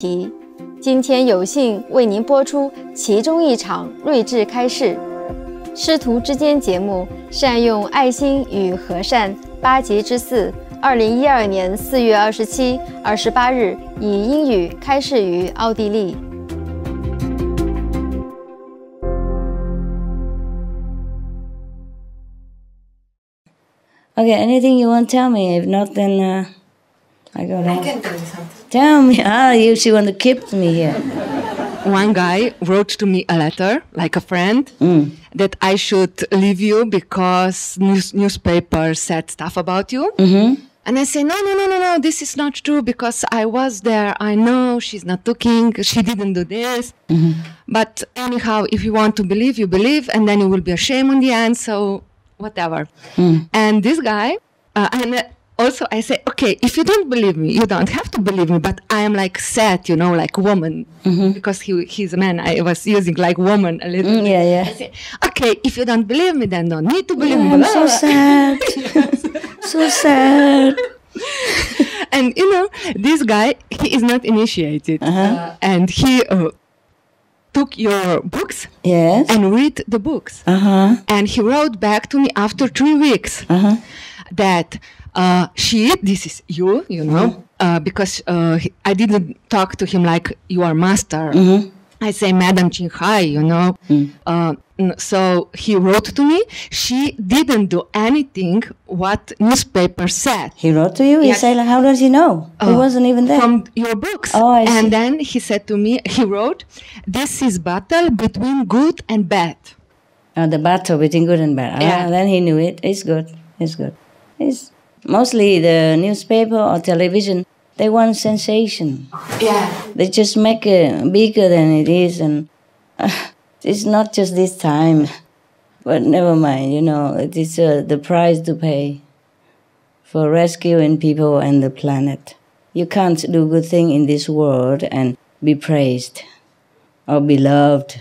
题，今天有幸为您播出其中一场睿智开示。师徒之间节目善用爱心与和善8集之4 2012年4月27、28日以英语开示于奥地利。Okay, anything you want to tell me? If not, then I go down. I can tell you something. Tell me. She want to keep me here. One guy wrote to me a letter, like a friend, that I should leave you because newspaper said stuff about you. Mm-hmm. And I say, no, this is not true because I was there. I know she's not looking. She didn't do this. Mm-hmm. But anyhow, if you want to believe, you believe, and then you will be ashamed in the end. So whatever. And this guy, also I say, okay, if you don't believe me, you don't have to believe me, but I am like sad, like woman, because he's a man. I was using like woman a little bit. Yeah. I say, okay, if you don't believe me, then don't need to believe me. I'm so sad. So sad. And this guy, he is not initiated. And he took your books Yes. and read the books. And he wrote back to me after 3 weeks that this is you, because I didn't talk to him like you are master. I say, Madam Qinghai, So he wrote to me, she didn't do anything what newspaper said. He wrote to you? Yes. He said, like, how does he know? He wasn't even there. From your books. Oh, I see. And then he said to me, he wrote, this is battle between good and bad. The battle between good and bad. Yeah. Then he knew it. It's good. It's mostly the newspaper or television, they want sensation. Yeah. They just make it bigger than it is. And it's not just this time. But never mind, it is the price to pay for rescuing people and the planet. You can't do good thing in this world and be praised or be loved,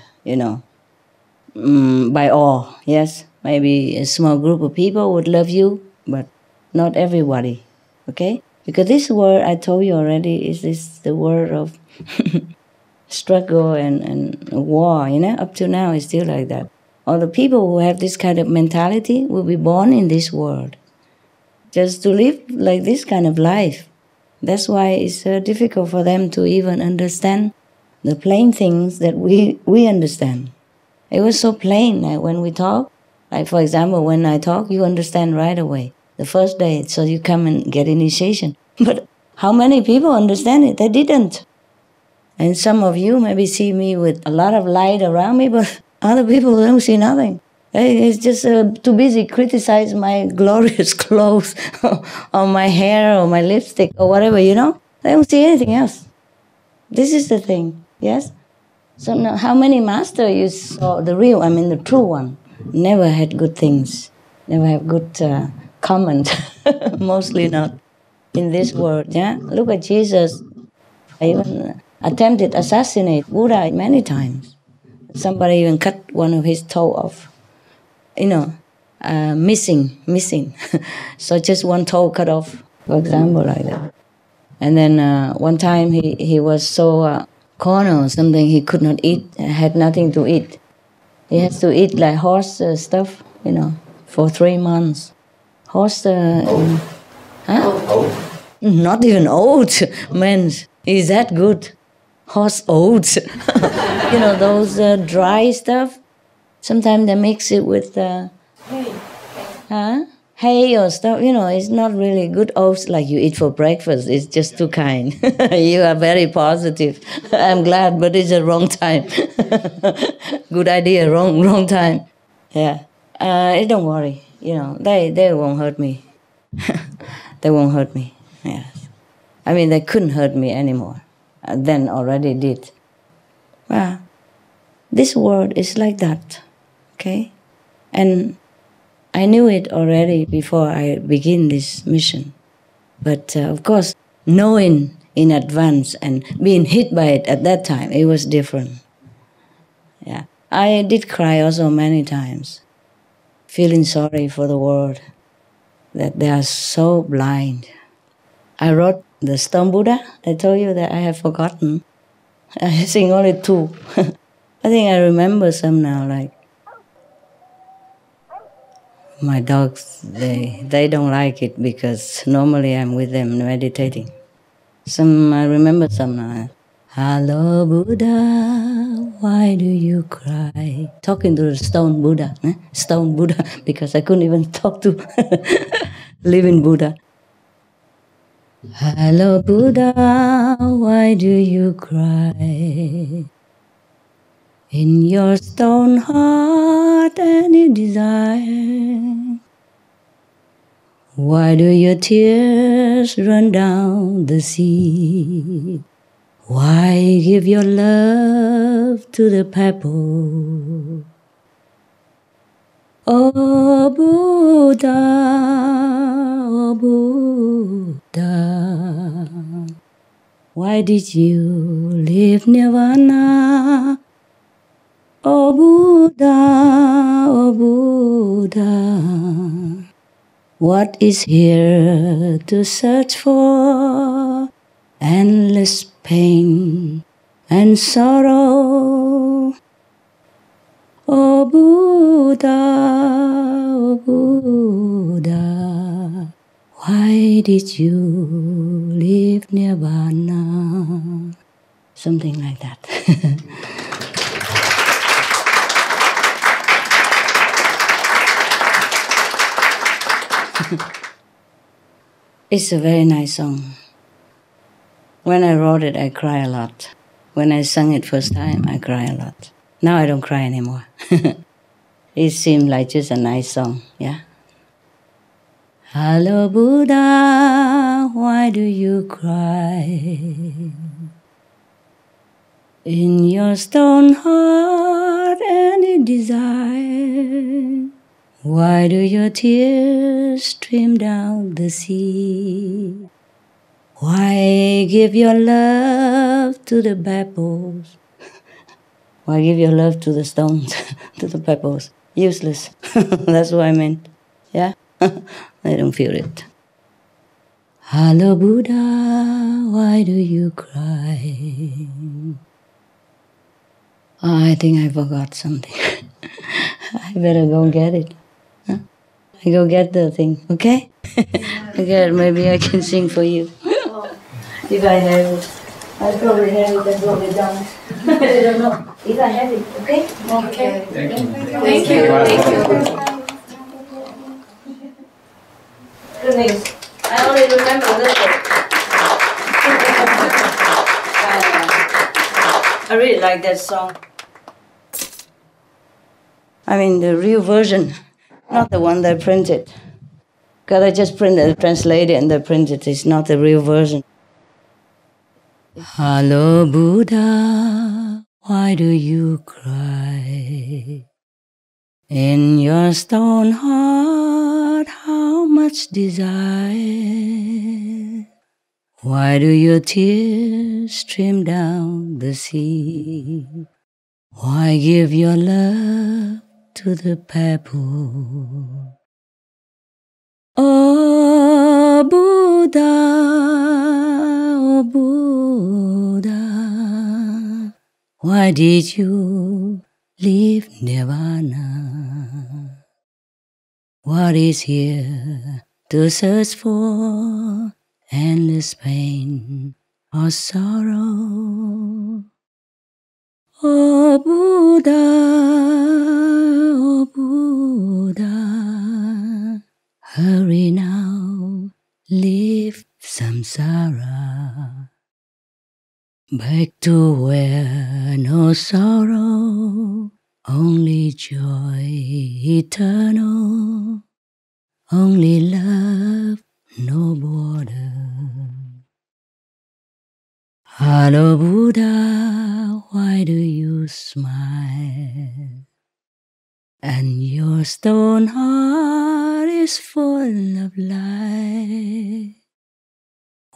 by all. Yes, maybe a small group of people would love you, but not everybody, okay? Because this world, I told you already, is the world of struggle and war, Up to now, it's still like that. All the people who have this kind of mentality will be born in this world. Just to live like this kind of life. That's why it's difficult for them to even understand the plain things that we understand. It was so plain, like when we talk. Like, for example, when I talk, you understand right away. The first day, so you come and get initiation. But how many people understand it? They didn't. And some of you maybe see me with a lot of light around me, but other people don't see nothing. It's just too busy criticize my glorious clothes or my hair or my lipstick or whatever, They don't see anything else. This is the thing, yes? So now, how many masters you saw, the true one, never had good things, never have good comment, mostly not in this world, yeah? Look at Jesus, even attempted assassinate Buddha many times. Somebody even cut one of his toe off, missing. So just one toe cut off, for example, like that. And then one time he was so cornered or something, he could not eat, had nothing to eat. He has to eat like horse stuff, for 3 months. Horse, not even oats, man, is that good? Horse oats, those dry stuff. Sometimes they mix it with hay or stuff. It's not really good oats like you eat for breakfast. It's just too kind. You are very positive. I'm glad, but it's the wrong time. Good idea, wrong time. Yeah. Don't worry. They won't hurt me. They won't hurt me. Yes. They couldn't hurt me anymore. Then already did. Well, this world is like that, okay? And I knew it already before I begin this mission. But of course, knowing in advance and being hit by it at that time, it was different. Yeah, I did cry also many times, feeling sorry for the world, that they are so blind. I wrote The stone Buddha, I told you that I have forgotten. I sing only 2. I think I remember some now, like my dogs, they don't like it because normally I'm with them meditating. I remember some now. Hello Buddha, why do you cry? Talking to the stone Buddha, stone Buddha, because I couldn't even talk to living Buddha. Hello Buddha, why do you cry? In your stone heart any desire? Why do your tears run down the sea? Why give your love to the pebble? Oh Buddha, oh Buddha, why did you leave Nirvana? Oh Buddha, oh Buddha, what is here to search for? Endless pain and sorrow. Oh Buddha, oh Buddha, why did you leave Nirvana? Something like that. It's a very nice song. When I wrote it, I cry a lot. When I sang it first time, I cry a lot. Now I don't cry anymore. It seemed like just a nice song, yeah? Hello Buddha, why do you cry? In your stone heart any desire? Why do your tears stream down the sea? Why give your love to the pebbles? Why give your love to the stones, to the pebbles? Useless. That's what I meant. Yeah? I don't feel it. Hello Buddha, why do you cry? Oh, I think I forgot something. I better go get it. Huh? I go get the thing, okay? Okay, maybe I can sing for you. If I have it. I probably have it, I probably don't. I don't know. If I have it, okay? Okay. Thank you. Thank you. Goodness, I only remember this one. I really like that song. I mean the real version, not the one they printed. Because I just printed, translated and they printed. It's not the real version. Hello Buddha, why do you cry? In your stone heart, how much desire? Why do your tears stream down the sea? Why give your love to the pebble? Oh Buddha, oh Buddha, why did you leave Nirvana? What is here to search for? Endless pain or sorrow? Oh Buddha, oh Buddha, hurry now, leave samsara. Back to where no sorrow, only joy eternal, only love, no border. Hello Buddha, why do you smile? And your stone heart is full of light.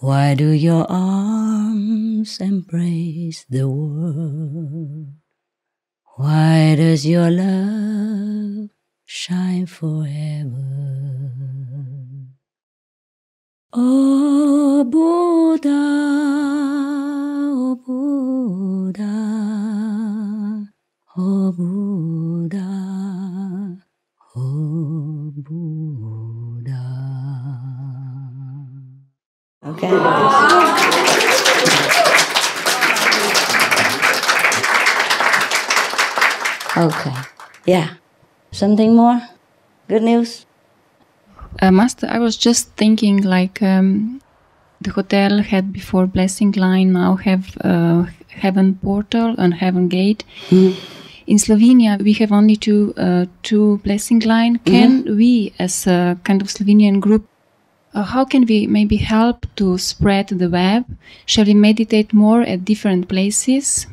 Why do your arms embrace the world? Why does your love shine forever? Oh Buddha, oh Buddha, oh Buddha, oh Buddha. Okay. Okay. Yeah. Something more? Good news? Master, I was just thinking like the hotel had before blessing line, now have heaven portal and heaven gate. Mm. In Slovenia, we have only two blessing line. Can we, as a kind of Slovenian group, how can we maybe help to spread the web? Shall we meditate more at different places?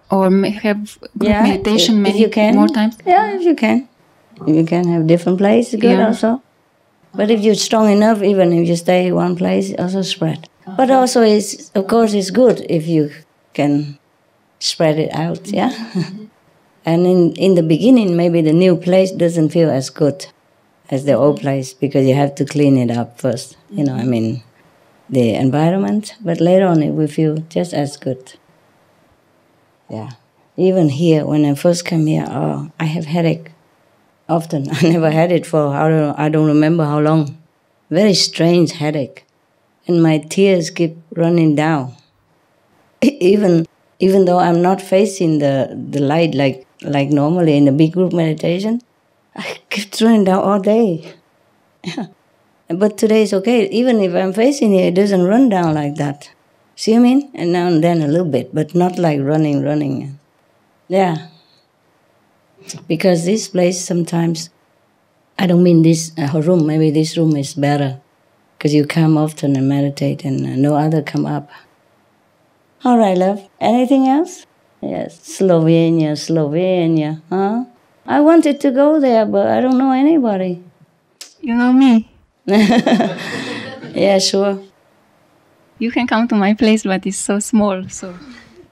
Or have group meditation many more times? Yeah, if you can. If you can have different places, good also. But if you're strong enough, even if you stay one place, also spread. But also, of course, it's good if you can spread it out, yeah? And in the beginning, maybe the new place doesn't feel as good as the old place because you have to clean it up first, the environment. But later on, it will feel just as good. Yeah. Even here, when I first came here, I have headache often. I never had it for, I don't remember how long. Very strange headache. And my tears keep running down. Even though I'm not facing the light like normally in a big group meditation, I keep running down all day. Yeah. But today is okay. Even if I'm facing it, it doesn't run down like that. See what I mean? And now and then a little bit, but not like running. Yeah. Because this place sometimes, I don't mean this room, maybe this room is better. Because you come often and meditate and no other come up. All right, love. Anything else? Yes, Slovenia. Huh? I wanted to go there, but I don't know anybody. You know me. Yeah, sure. You can come to my place, but it's so small. So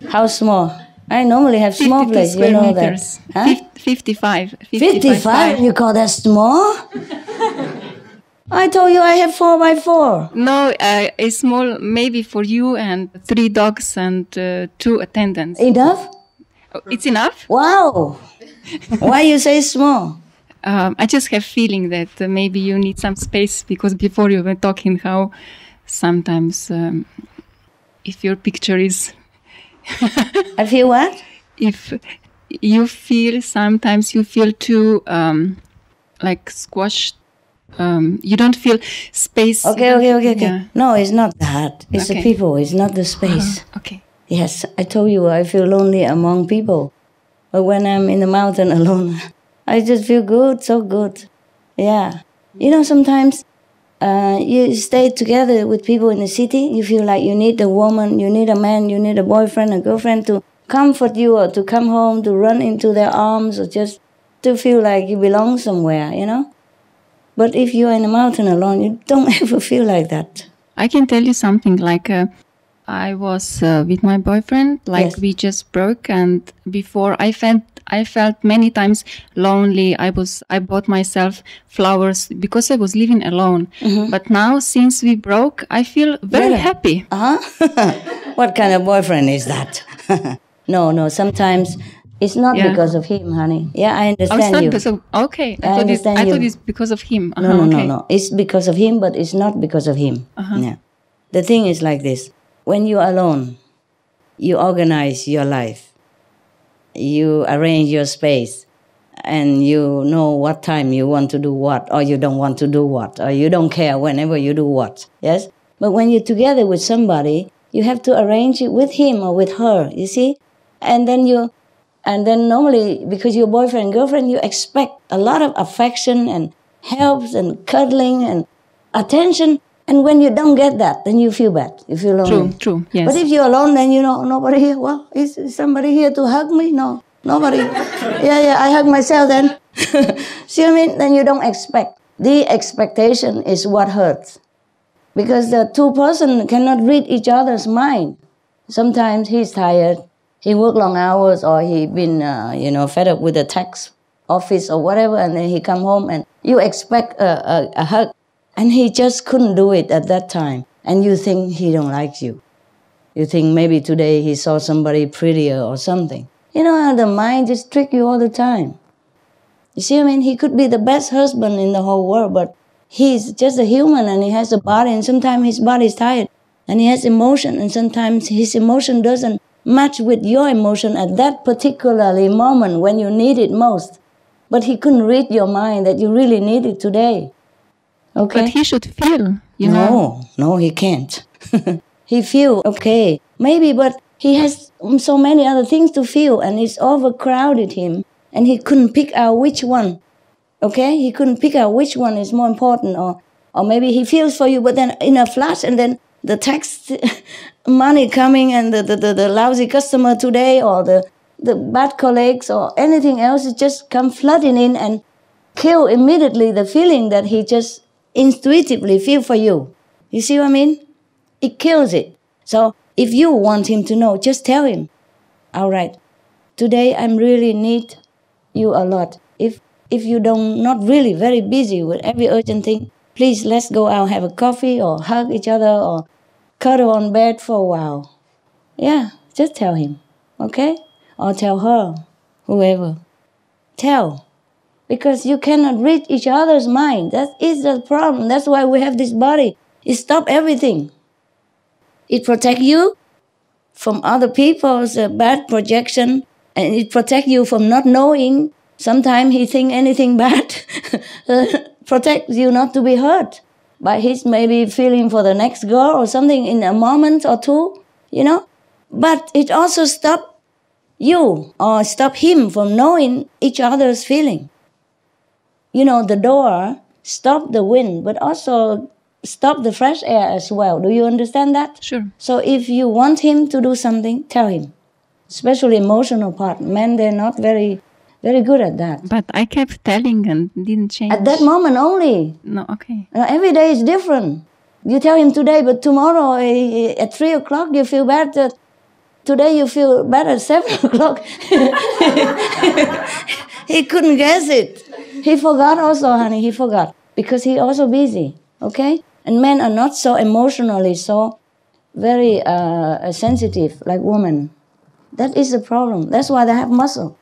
how small? I normally have small places, you know meters. That. Huh? 55. 55? You call that small? I told you I have 4x4. No, it's small maybe for you and 3 dogs and 2 attendants. Enough? It's enough? Wow. Why you say small? I just have feeling that maybe you need some space because before you were talking how sometimes if your picture is... I feel what? If you feel sometimes you feel too like squashed. You don't feel space. Okay. Yeah. No, it's not that. It's the people. It's not the space. Okay. Yes, I told you I feel lonely among people. But when I'm in the mountain alone, I just feel good, so good. Yeah. Sometimes you stay together with people in the city, you feel like you need a woman, you need a man, you need a boyfriend, a girlfriend to comfort you or to come home, to run into their arms or just to feel like you belong somewhere, But if you're in the mountain alone, you don't ever feel like that. I can tell you something like I was with my boyfriend, we just broke, and before I felt many times lonely. I bought myself flowers because I was living alone. Mm-hmm. But now, since we broke, I feel very happy. What kind of boyfriend is that? No, sometimes it's not because of him, honey. Yeah, I understand you. Okay. I thought it's because of him. No. It's because of him, but it's not because of him. Yeah. The thing is like this. When you're alone, you organize your life. You arrange your space. And you know what time you want to do what, or you don't want to do what, or you don't care whenever you do what. Yes? But when you're together with somebody, you have to arrange it with him or with her, you see? And then normally, because you're boyfriend and girlfriend, you expect a lot of affection and help and cuddling and attention. And when you don't get that, then you feel bad. You feel lonely. True, yes. But if you're alone, then nobody here. Well, is somebody here to hug me? No, nobody. Yeah, I hug myself then. See what I mean? Then you don't expect. The expectation is what hurts. Because the two persons cannot read each other's mind. Sometimes he's tired. He worked long hours, or he been, fed up with the tax office or whatever, and then he come home and you expect a hug. And he just couldn't do it at that time. And you think he don't like you. You think maybe today he saw somebody prettier or something. You know how the mind just tricks you all the time. You see what I mean? He could be the best husband in the whole world, but he's just a human and he has a body, and sometimes his body is tired. And he has emotion, and sometimes his emotion doesn't match with your emotion at that particularly moment when you need it most. But he couldn't read your mind that you really need it today. Okay? But he should feel, you know. No, he can't. He feel, okay, maybe, but he has so many other things to feel, and it's overcrowded him, and he couldn't pick out which one. Okay? He couldn't pick out which one is more important, or maybe he feels for you, but then in a flash, and then the tax money coming and the lousy customer today, or the bad colleagues or anything else, it just come flooding in and kill immediately the feeling that he just intuitively feel for you. You see what I mean? It kills it. So if you want him to know, just tell him, all right, today I really need you a lot. If you don't, not really very busy with every urgent thing, please let's go out, have a coffee or hug each other or cuddle on bed for a while. Yeah, just tell him, okay? Or tell her, whoever. Tell. Because you cannot read each other's mind. That is the problem. That's why we have this body. It stops everything. It protects you from other people's bad projection, and it protects you from not knowing. Sometimes he think anything bad. Protects you not to be hurt by his maybe feeling for the next girl or something in a moment or two, you know. But it also stops you or stop him from knowing each other's feeling. You know, the door stop the wind, but also stop the fresh air as well. Do you understand that? Sure. So if you want him to do something, tell him. Especially emotional part. Men, they're not very good at that. But I kept telling and didn't change. At that moment only. No, okay. Every day is different. You tell him today, but tomorrow at 3 o'clock you feel bad. Today you feel bad at 7 o'clock. He couldn't guess it. He forgot also, honey, he forgot. Because he also busy, okay? And men are not so emotionally, so very sensitive like women. That is the problem. That's why they have muscle.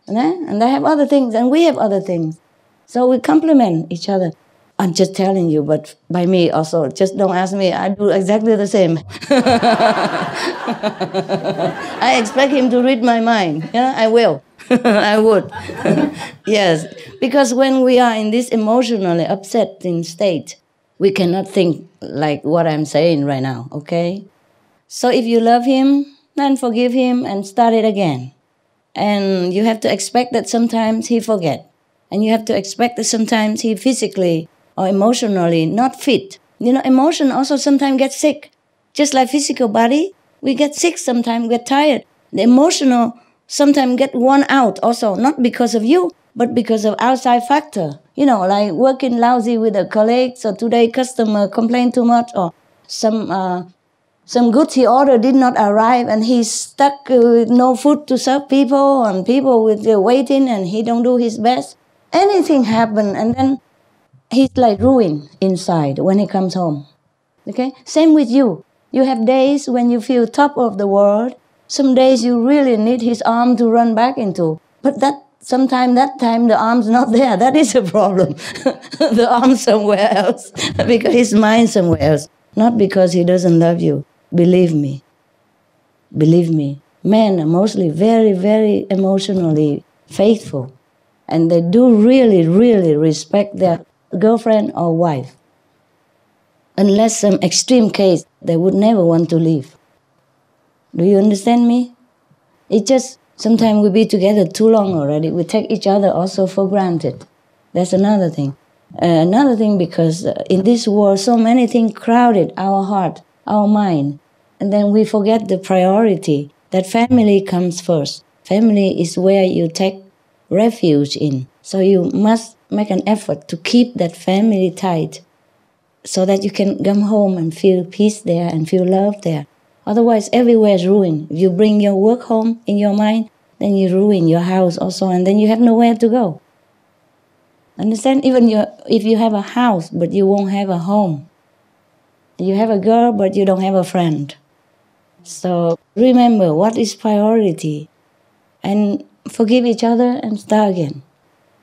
And they have other things, and we have other things. So we complement each other. I'm just telling you, but by me also, just don't ask me. I do exactly the same. I expect him to read my mind. Yeah, I will. I would. Yes, because when we are in this emotionally upsetting state, we cannot think like what I'm saying right now, okay? So if you love him, then forgive him and start it again. And you have to expect that sometimes he forget. And you have to expect that sometimes he physically or emotionally not fit. You know, emotion also sometimes gets sick. Just like physical body, we get sick sometimes, we get tired. The emotional sometimes get worn out also, not because of you, but because of outside factor. You know, like working lousy with a colleague, so today customer complain too much, or some goods he ordered did not arrive, and he's stuck with no food to serve people, and people with waiting, and he don't do his best. Anything happen, and then he's like ruined inside when he comes home. Okay? Same with you. You have days when you feel top of the world. Some days you really need his arm to run back into. But that time the arm's not there. That is a problem. The arm's somewhere else. Because his mind's somewhere else. Not because he doesn't love you. Believe me. Believe me. Men are mostly very, very emotionally faithful. And they do really, really respect their girlfriend or wife. Unless some extreme case, they would never want to leave. Do you understand me? It's just sometimes we be together too long already. We take each other also for granted. That's another thing. Another thing, because in this world, so many things crowded our heart, our mind. And then we forget the priority, that family comes first. Family is where you take refuge in. So you must make an effort to keep that family tight so that you can come home and feel peace there and feel love there. Otherwise, everywhere is ruined. If you bring your work home in your mind, then you ruin your house also, and then you have nowhere to go. Understand? Even if you have a house, but you won't have a home. You have a girl, but you don't have a friend. So remember what is priority, and forgive each other and start again,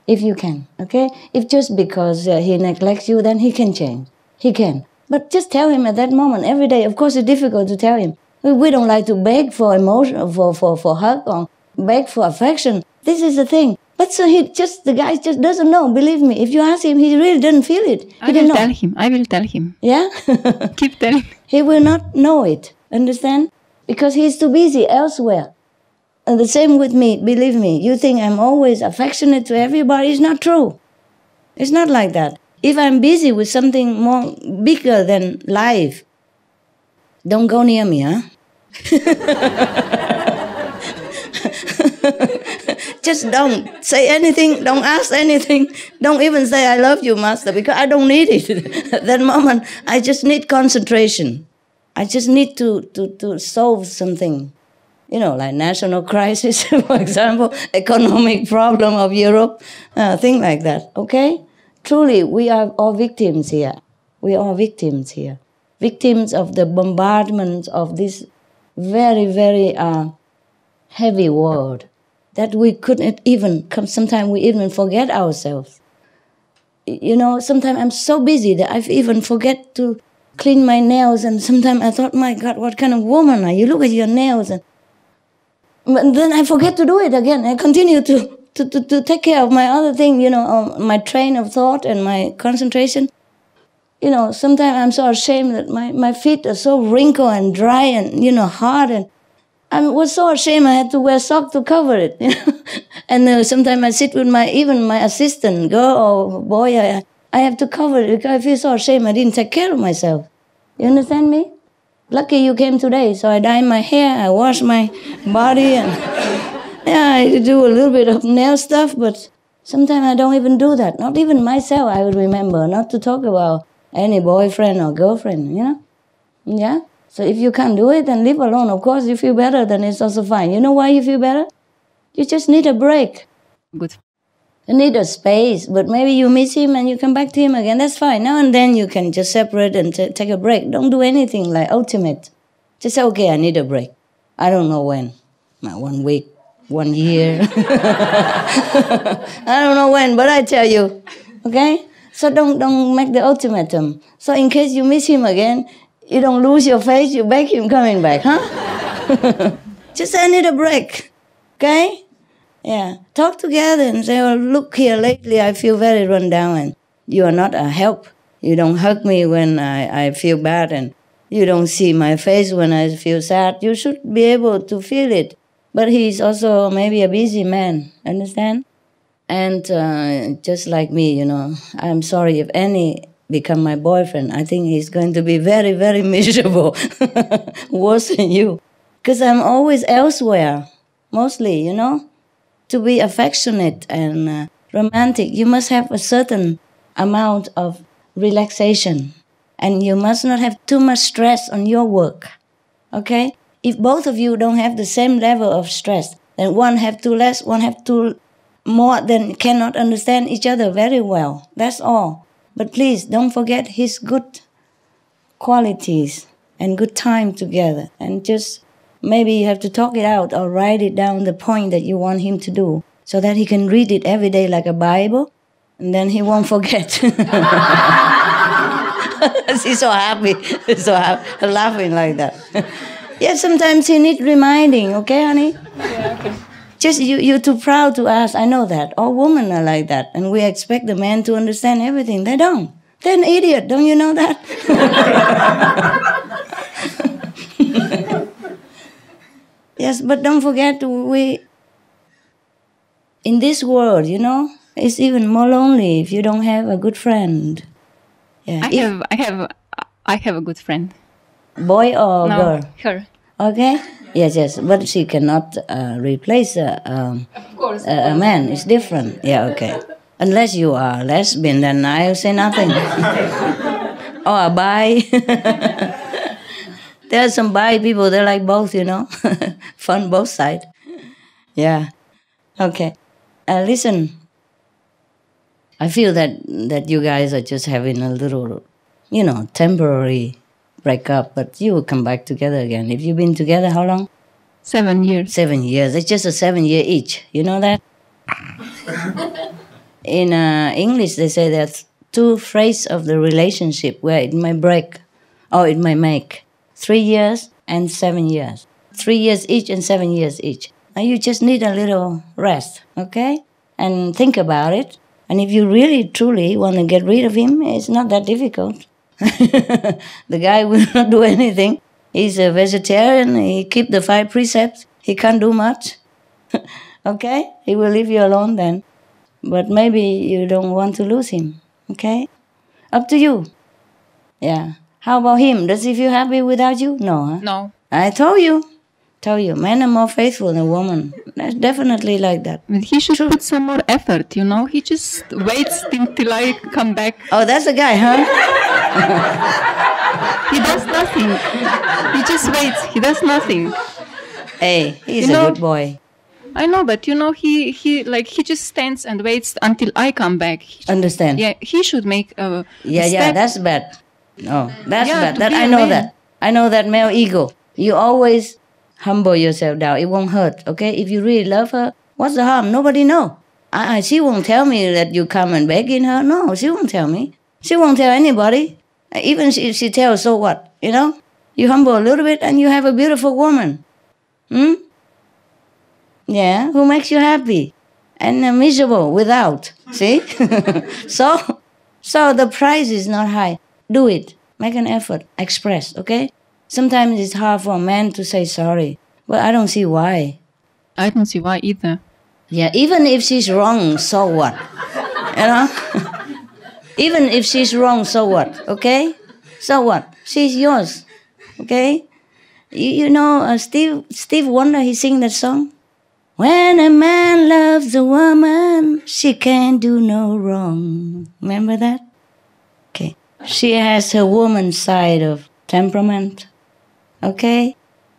if you can, okay? If just because he neglects you, then he can change. He can. But just tell him at that moment, every day. Of course, it's difficult to tell him. We don't like to beg for emotion, for hug, or beg for affection. This is the thing. But so the guy just doesn't know. Believe me, if you ask him, he really doesn't feel it. I will tell him. Yeah? Keep telling. He will not know it. Understand? Because he's too busy elsewhere. And the same with me. Believe me, you think I'm always affectionate to everybody. It's not true. It's not like that. If I'm busy with something more bigger than life, don't go near me, huh? Just don't say anything, don't ask anything, don't even say I love you, Master, because I don't need it. At that moment, I just need concentration. I just need to solve something. You know, like national crisis, for example, economic problem of Europe, things like that, okay? Truly, we are all victims here. We are all victims here. Victims of the bombardment of this very, very heavy world that we couldn't even, sometimes we even forget ourselves. You know, sometimes I'm so busy that I even forget to clean my nails, and sometimes I thought, my God, what kind of woman are you? Look at your nails. But then I forget to do it again. I continue to take care of my other thing, you know, my train of thought and my concentration. You know, sometimes I'm so ashamed that my feet are so wrinkled and dry and, you know, hard. And I was so ashamed I had to wear socks to cover it. You know? And sometimes I sit with even my assistant, girl or boy, I have to cover it because I feel so ashamed I didn't take care of myself. You understand me? Lucky you came today, so I dye my hair, I wash my body, and yeah, I do a little bit of nail stuff, but sometimes I don't even do that. Not even myself I would remember, not to talk about any boyfriend or girlfriend, you know? Yeah? So if you can't do it, then leave alone. Of course, you feel better, then it's also fine. You know why you feel better? You just need a break. Good. You need a space, but maybe you miss him and you come back to him again. That's fine. Now and then you can just separate and take a break. Don't do anything like ultimate. Just say, okay, I need a break. I don't know when. 1 week, 1 year. I don't know when, but I tell you. Okay? So don't make the ultimatum. So in case you miss him again, you don't lose your faith, you beg him coming back, huh? Just say, I need a break. Okay? Yeah, talk together and say, oh, look here, lately I feel very run down and you are not a help. You don't hug me when I feel bad and you don't see my face when I feel sad. You should be able to feel it. But he's also maybe a busy man, understand? And just like me, you know, I'm sorry if any become my boyfriend. I think he's going to be very, very miserable, worse than you. Because I'm always elsewhere, mostly, you know? To be affectionate and romantic, you must have a certain amount of relaxation. And you must not have too much stress on your work. Okay? If both of you don't have the same level of stress, then one have too less, one have too more, then cannot understand each other very well. That's all. But please, don't forget his good qualities and good time together. And just maybe you have to talk it out or write it down, the point that you want him to do, so that he can read it every day like a Bible, and then he won't forget. He's so happy, laughing like that. Yeah, sometimes he needs reminding, okay, honey? Yeah, okay. Just you're too proud to ask, I know that. All women are like that, and we expect the man to understand everything. They don't. They're an idiot, don't you know that? Yes, but don't forget, in this world, you know, it's even more lonely if you don't have a good friend. Yeah. I have a good friend. Boy or girl? Her. Okay. Yes, but she cannot replace a man. It's different. Yeah, okay. Unless you are lesbian, then I'll say nothing. Or a bi. There are some bi people, they like both, you know. Fun both sides. Yeah. Okay. Listen. I feel that you guys are just having a little, temporary breakup, but you will come back together again. If you've been together, how long? 7 years. 7 years. It's just a 7 year each. You know that? In English, they say there's 2 phases of the relationship where it may break or it may make. 3 years and 7 years. 3 years each and 7 years each. Now you just need a little rest, okay? And think about it. And if you really, truly want to get rid of him, it's not that difficult. The guy will not do anything. He's a vegetarian. He keeps the 5 precepts. He can't do much. Okay? He will leave you alone then. But maybe you don't want to lose him. Okay? Up to you. Yeah. How about him? Does he feel happy without you? No, huh? No. I told you. Men are more faithful than women. That's definitely like that. But he should put some more effort, He just waits till I come back. Oh, that's the guy, huh? He does nothing. He just waits. He does nothing. Hey, he's a good boy. I know, but he just stands and waits until I come back. Understand? Yeah, he should make a Yeah, that's bad. No, that's bad. That I know that. I know that male ego. You always humble yourself down. It won't hurt, okay? If you really love her, what's the harm? Nobody know. She won't tell me that you come and begging her. No, she won't tell me. She won't tell anybody. Even if she tells, so what? You humble a little bit and you have a beautiful woman. Yeah, who makes you happy and miserable without. See? So the price is not high. Do it. Make an effort. Express, okay? Sometimes it's hard for a man to say sorry, but I don't see why. I don't see why either. Yeah, even if she's wrong, so what? Even if she's wrong, so what? Okay? So what? She's yours. Okay? Steve Wonder, he sing that song. When a man loves a woman, she can't do no wrong. Remember that? Okay. She has her woman side of temperament. Okay?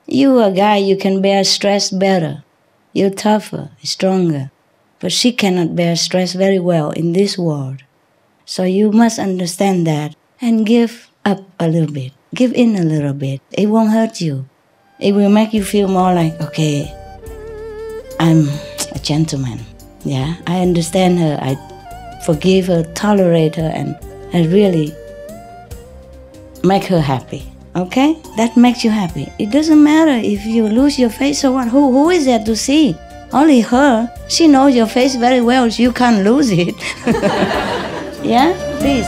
You a guy, you can bear stress better. You're tougher, stronger. But she cannot bear stress very well in this world. So you must understand that and give up a little bit. Give in a little bit. It won't hurt you. It will make you feel more like, okay, I'm a gentleman. Yeah, I understand her. I forgive her, tolerate her, and I really make her happy. Okay? That makes you happy. It doesn't matter if you lose your face or what. Who is there to see? Only her. She knows your face very well. You can't lose it. Yeah? Please.